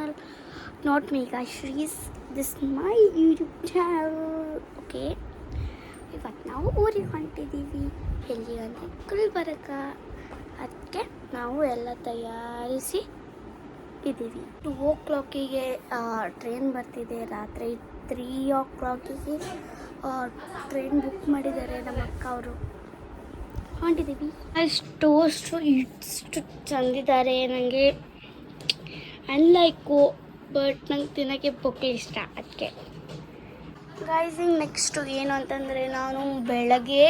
channel, not Megashrees. This is my YouTube channel. Okay. ಇವತ್ತು ನಾವು ಊರಿಗೆ ಹೊಂಟಿದ್ದೀವಿ. ಎಲ್ಲಿ ಅಂದರೆ ಗುಲ್ಬರ್ಗ. ಅದಕ್ಕೆ ನಾವು ಎಲ್ಲ ತಯಾರಿಸಿ ಇದ್ದೀವಿ. 2 o'clock ಟ್ರೈನ್ ಬರ್ತಿದೆ. ರಾತ್ರಿ 3 o'clock ಟ್ರೈನ್ ಬುಕ್ ಮಾಡಿದ್ದಾರೆ ನಮ್ಮ ಅಕ್ಕ ಅವರು. ಹೊಂಟಿದ್ದೀವಿ. ಟೋಸ್ಟು ಇಷ್ಟು ಚಂದಿದ್ದಾರೆ. ನನಗೆ ಅನ್ಲೈಕು, ಬಟ್ ನಂಗೆ ತಿನ್ನೋಕ್ಕೆ ಬೊಕ್ಕೆ ಇಷ್ಟ. ಅದಕ್ಕೆ ಗೈಸಿಂಗ್ ನೆಕ್ಸ್ಟು ಏನು ಅಂತಂದರೆ, ನಾನು ಬೆಳಗ್ಗೆ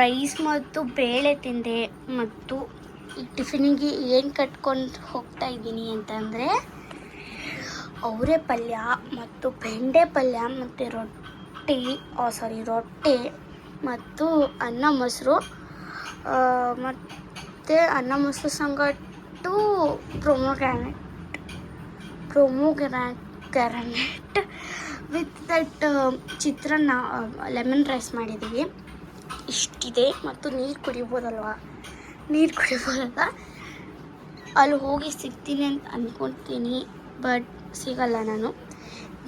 ರೈಸ್ ಮತ್ತು ಬೇಳೆ ತಿಂದೆ. ಮತ್ತು ಈ ಟಿಫಿನಿಗೆ ಏನು ಕಟ್ಕೊಂಡು ಹೋಗ್ತಾ ಇದ್ದೀನಿ ಅಂತಂದರೆ, ಅವರೇ ಪಲ್ಯ ಮತ್ತು ಬೆಂಡೆ ಪಲ್ಯ ಮತ್ತು ರೊಟ್ಟಿ ಮತ್ತು ಅನ್ನ ಮೊಸರು, ಮತ್ತು ಅನ್ನ ಮೊಸರು ಸಂಗಟ್ಟು pomegranate with that chitranna, lemon rice ಮಾಡಿದ್ದೀವಿ. ಇಷ್ಟಿದೆ. ಮತ್ತು ನೀರು ಕುಡಿಬೋದಲ್ಲ, ಅಲ್ಲಿ ಹೋಗಿ ಸಿಗ್ತೀನಿ ಅಂತ ಅಂದ್ಕೊಳ್ತೀನಿ. ಬಟ್ ಸಿಗಲ್ಲ. ನಾನು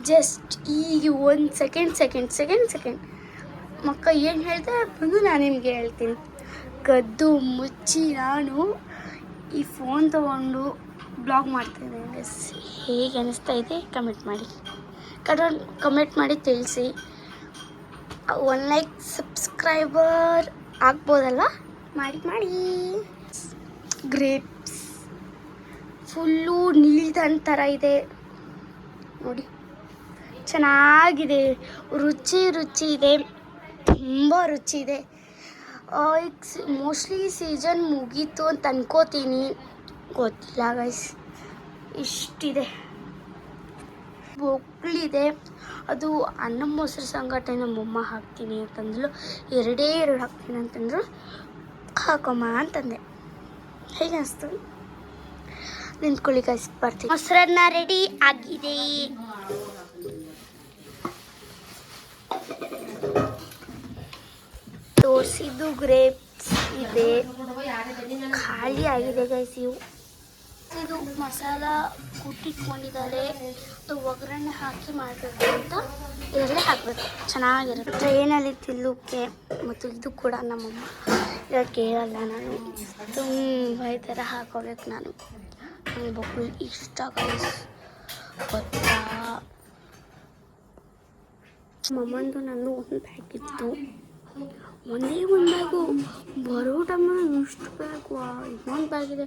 ಜಸ್ಟ್ ಈಗ 1 ಸೆಕೆಂಡ್ ಮಕ್ಕ ಏನು ಹೇಳ್ತಾರೆ ಬಂದು ನಾನು ನಿಮಗೆ ಹೇಳ್ತೀನಿ. ಕದ್ದು ಮುಚ್ಚಿ ನಾನು ಈ ಫೋನ್ ತೊಗೊಂಡು ಬ್ಲಾಗ್ ಮಾಡ್ತಾಯಿದ್ದೀನಿ. ಹೇಗೆ ಅನ್ನಿಸ್ತಾ ಇದೆ ಕಮೆಂಟ್ ಮಾಡಿ ತಿಳಿಸಿ. 1 ಲೈಕ್ ಸಬ್ಸ್ಕ್ರೈಬರ್ ಆಗ್ಬೋದಲ್ಲ, ಮಾಡಿ. ಗ್ರೇಪ್ಸ್ ಫುಲ್ಲು ನೀಲ್ದನ್ ಥರ ಇದೆ ನೋಡಿ, ಚೆನ್ನಾಗಿದೆ. ರುಚಿ ಇದೆ, ತುಂಬ ರುಚಿ ಇದೆ. ಈಗ ಮೋಸ್ಟ್ಲಿ ಸೀಸನ್ ಮುಗೀತು ಅಂತ ಅನ್ಕೋತೀನಿ, ಗೊತ್ತಿಲ್ಲ ಗೈಸ್. ಇಷ್ಟಿದೆ. ಬೊಕ್ಕಳಿದೆ. ಅದು ಅನ್ನ ಮೊಸರು ಸಂಗಟ ನಮ್ಮಮ್ಮ ಹಾಕ್ತೀನಿ ಅಂತಂದ್ರು. 2 ಹಾಕ್ತೀನಿ ಅಂತಂದ್ರು. ಹಾಕಮ್ಮ ಅಂತಂದೆ. ಹೇಗೆ ಅನಿಸ್ತು ನಿಂತ್ಕೊಳ್ಳಿ ಗೈಸ್, ಬರ್ತೀನಿ. ಮೊಸರನ್ನ ರೆಡಿ ಆಗಿದೆ. ತೋರಿಸಿದ್ದು ಗ್ರೇಪ್ಸ್ ಇದೆ, ಖಾಲಿ ಆಗಿದೆ ಗೈಸ್. ಇದು ಮಸಾಲ ಕುಟ್ಟಿಟ್ಕೊಂಡಿದ್ದಾರೆ. ಅದು ಒಗ್ಗರಣೆ ಹಾಕಿ ಮಾಡಬೇಕು ಅಂತ ಇದರಲ್ಲೇ ಹಾಕಬೇಕು, ಚೆನ್ನಾಗಿರುತ್ತೆ. ಟ್ರೈನಲ್ಲಿ ತಿನ್ನೋಕ್ಕೆ. ಮತ್ತು ಇದು ಕೂಡ ನಮ್ಮಮ್ಮ ಇವಾಗ ಕೇಳಲ್ಲ. ನಾನು ತುಂಬ ಈ ಥರ ಹಾಕೋಬೇಕು. ನನಗೆ ಬೊಕ್ಕಳು ಇಷ್ಟ ಗೈಸ್, ಗೊತ್ತಾ. ಮಮ್ಮಂದು ನಂದು ಒಂದು ಬ್ಯಾಗ್ ಇತ್ತು. ಒಂದೇ ಒಂದು ಬ್ಯಾಗು ಬರೋ ಟೈಮ್ ಇಷ್ಟು ಬ್ಯಾಗು. ಇನ್ನೊಂದು ಬ್ಯಾಗ್ ಇದೆ,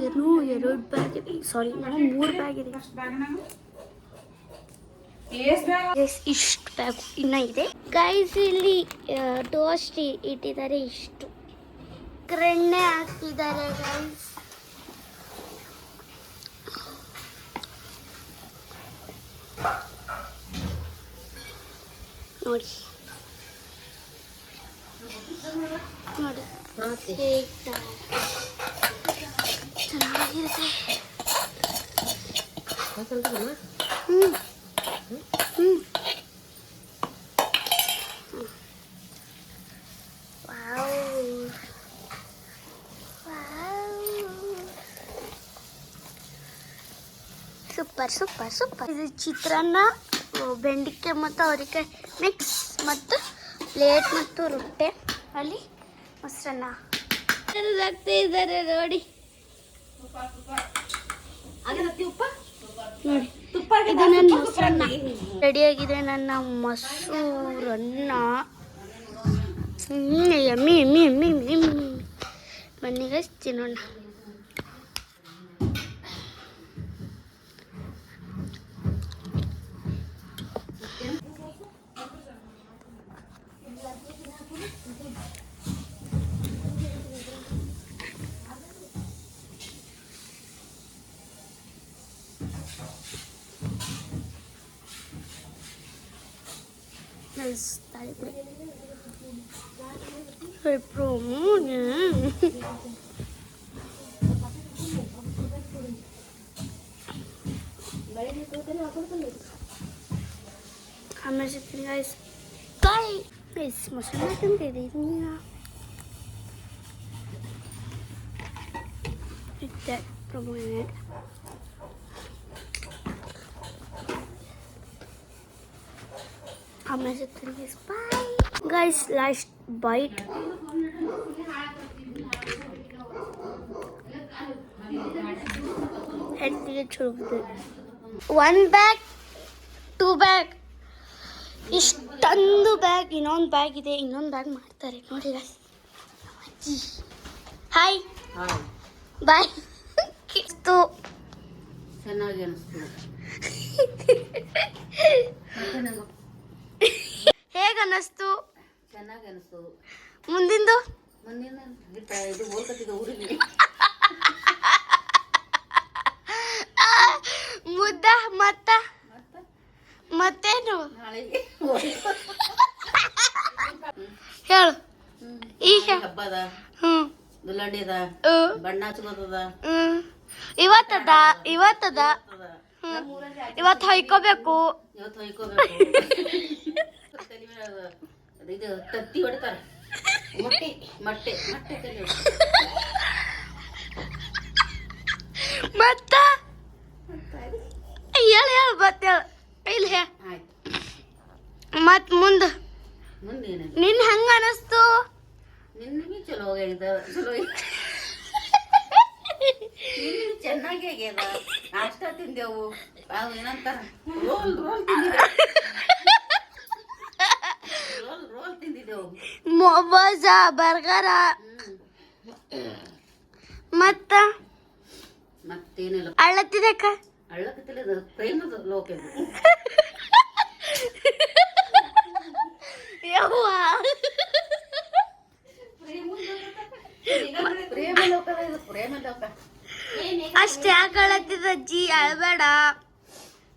2 ಬ್ಯಾಗ್ ಇದೆ. ಸಾರಿ, ನಾನು 3 ಬ್ಯಾಗ್ ಇದೆ. ಇಷ್ಟು ಬ್ಯಾಗು ಇನ್ನೂ ಇದೆ ಗೈಸ್. ಇಲ್ಲಿ ಟೋಸ್ಟ್ ಇಟ್ಟಿದ್ದಾರೆ. ಇಷ್ಟು ಕರೆಣ್ಣೆ ಹಾಕ್ತಿದ್ದಾರೆ ಗೈಸ್. ನೋಡಿ ಚೆನ್ನಾಗಿರುತ್ತೆ. ಸೂಪರ್. ಇದು ಚಿತ್ರಾನ್ನ, ಬೆಂಡೆಕಾಯಿ ಮತ್ತು ಅವರೆಕಾಯಿ ಮಿಕ್ಸ್, ಮತ್ತು ಪ್ಲೇಟ್ ಮತ್ತು ರೊಟ್ಟೆ, ಅಲ್ಲಿ ಮೊಸರನ್ನ ಹಾಕ್ತಾ ಇದ್ದಾರೆ ನೋಡಿ. ಇದು ನನ್ನ ಮೊಸರನ್ನ ರೆಡಿಯಾಗಿದೆ. ನನ್ನ ಮೊಸರನ್ನ ಎಮ್ಮಿ ಬನ್ನಿಗೆ ತಿನ್ನೋಣ. ಆಮೇಲೆ ಸಿಗ್ತೀನಿ ಗೈಸ್. Bye guys. ಮೊಸರನ್ನ ತಿಂತಿದ್ದೀನಿ. with that prominent ಆಮೇಲೆ ಸಿಗ್ತೀನಿ ಬಾಯ್ ಗೈಸ್. Last byte. ಹೆಲ್ತಿಗೆ ಚಲೋ. 1 ಬ್ಯಾಗ್ 2 ಬ್ಯಾಗ್ ಇಷ್ಟೊಂದು ಬ್ಯಾಗ್. ಇನ್ನೊಂದು ಬ್ಯಾಗ್ ಇದೆ, ಇನ್ನೊಂದು ಬ್ಯಾಗ್ ಮಾಡ್ತಾರೆ ನೋಡಿ ಗೈಸ್. ಅಜ್ಜಿ ಹಾಯ್ ಬಾಯ್. ಕಿಸ್ತು ಚೆನ್ನಾಗಿ ಅನಿಸ್ತು. ಹೇಗೆ ಅನ್ನಿಸ್ತು? ಚೆನ್ನಾಗಿ ಅನಿಸ್ತು. ಮುಂದಿಂದು ಮುಂದಿನ ಇದು ಹೋಗ್ತಿದ್ದ ಊರಿಗೆ ಮುದ್ದ ಮತ್ತೇನು ನಾಳೆಗೆ ಹೇಳು ಈಗ. ಹಬ್ಬದ ಹ್ಮ್ ದುಲ್ಲಂಡಿ ಅದ, ಬಣ್ಣ ಹಚ್ಕೋತದ, ಇವತ್ತದ ಇವತ್ತು ಹೊಯ್ಕೋಬೇಕು. ಇವತ್ತು ಹೊಯ್ಕೋಬೇಕು. ತಲೆ ಮೇಲೆ ಇದು ತತ್ತಿ ಹೊಡಿತಾರ, ಮೊಟ್ಟೆ ತಲೆ ಮತ್ತ ಹೇಳು ಬತ್ತೇಳು ಇಲ್ಲ ಹೇ. ಆಯ್ತು. ಮತ್ ಮುಂದೆ ಮುಂದೇನ ನಿನ್ ಹಂಗ ಅನಸ್ತು? ನಿನ್ನೆ ಚಲೋ ಆಗ್ಯದ, ಚೆನ್ನಾಗಿ ಆಗ್ಯದ. ನಾಷ್ಟ ತಿಂದೆವು, ಅವು ಏನಂತಾರ ರೋಲ್ ತಿಂದಿದ್ದೆವು, ಮೊಬಾಜ ಬರ್ಗರ. ಮತ್ತೇನಿಲ್ಲ. ಅಳ್ಳತ್ತಿದಕ್ಕ ಅಳ್ಳಕತ್ತಿಲ್ಲ, ಪ್ರೇಮದ ಲೋಕ ಇದು. ಯವ್ವ ಪ್ರೇಮ ಲೋಕದ ಇದು, ಪ್ರೇಮ ಲೋಕ. ಅಷ್ಟೇ ಯಾಕೆ ಅಳತ್ತಿದ ಅಜ್ಜಿ? ಅಳ್ಬೇಡ.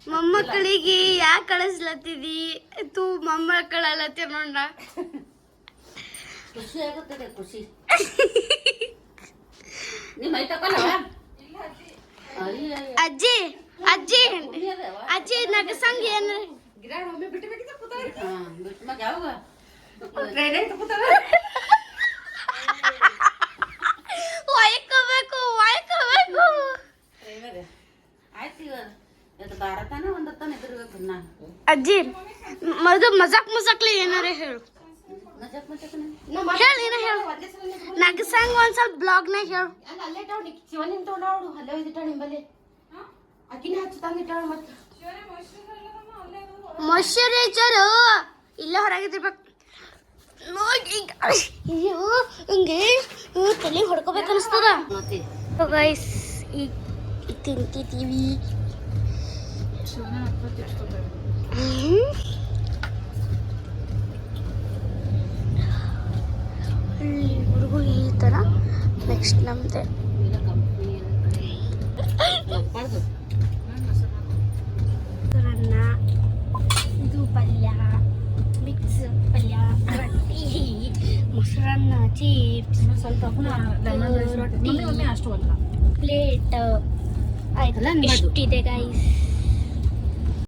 ಮೊಮ್ಮಕ್ಕಳಿಗೆ ಯಾಕೆ ಕಳಿಸ್ಲತ್ತಿದಿ? ತೂ ಮೊಮ್ಮಕ್ಕಳು ಅಳತ್ತಿ ನೋಡ. ಖುಷಿ ಆಗುತ್ತದೆ, ಖುಷಿ. ನಿಮ್ಮ ಮೈ ತಗೊಳ್ಳವ ಅಜ್ಜಿ ಅಜ್ಜಿ ಅಜ್ಜಿ ನಗಸಂಗ ಏನ್ ಬಿಟ್ಮಾಗ ಯಾವಾಗ ಒಯ್ಕೋಬೇಕು ಆಯ್ತು. ಇದು ಭಾರತನ ಒಂದತ್ತಾನ ಎದುರ್ಬೇಕು. ನಾ ಅಜ್ಜಿ ಮಜಾಕ್ಲಿ ಏನಾರ ಹೇಳು. ಹೇಳು ಏನ ಹೇಳು. ನಗಸಂಗ ಒಂದ್ ಸ್ವಲ್ಪ ಬ್ಲಾಗ್ನಾಗ ಹೇಳು. ಮಾಯ್ಶ್ಚರೈಸರ್ ಇಲ್ಲ ಹೊರಗಿರ್ಬೇಕು ನೋಡಿ. ಅಯ್ಯೋ ಹಿಂಗೆ ತಲೆ ಹೊಡ್ಕೋಬೇಕು ಅನಿಸ್ತದ. ಗೈಸ್ ಈಗ ತಿಂತಿದ್ದೀವಿ. ಹುಡುಗರು ಈ ಥರ. ನೆಕ್ಸ್ಟ್ ನಮ್ದೆ ಅನ್ನ, ಇದು ಪಲ್ಯ, ಮಿಕ್ಸ್ ಪಲ್ಯ, ರೊಟ್ಟಿ, ಮೊಸರನ್ನ, ಚಿಪ್ಸ್, ಸ್ವಲ್ಪ ರೊಟ್ಟಿ, ಪ್ಲೇಟ್ ಆಯ್ತು. ಇಷ್ಟಿದೆ ಗೈಸ್.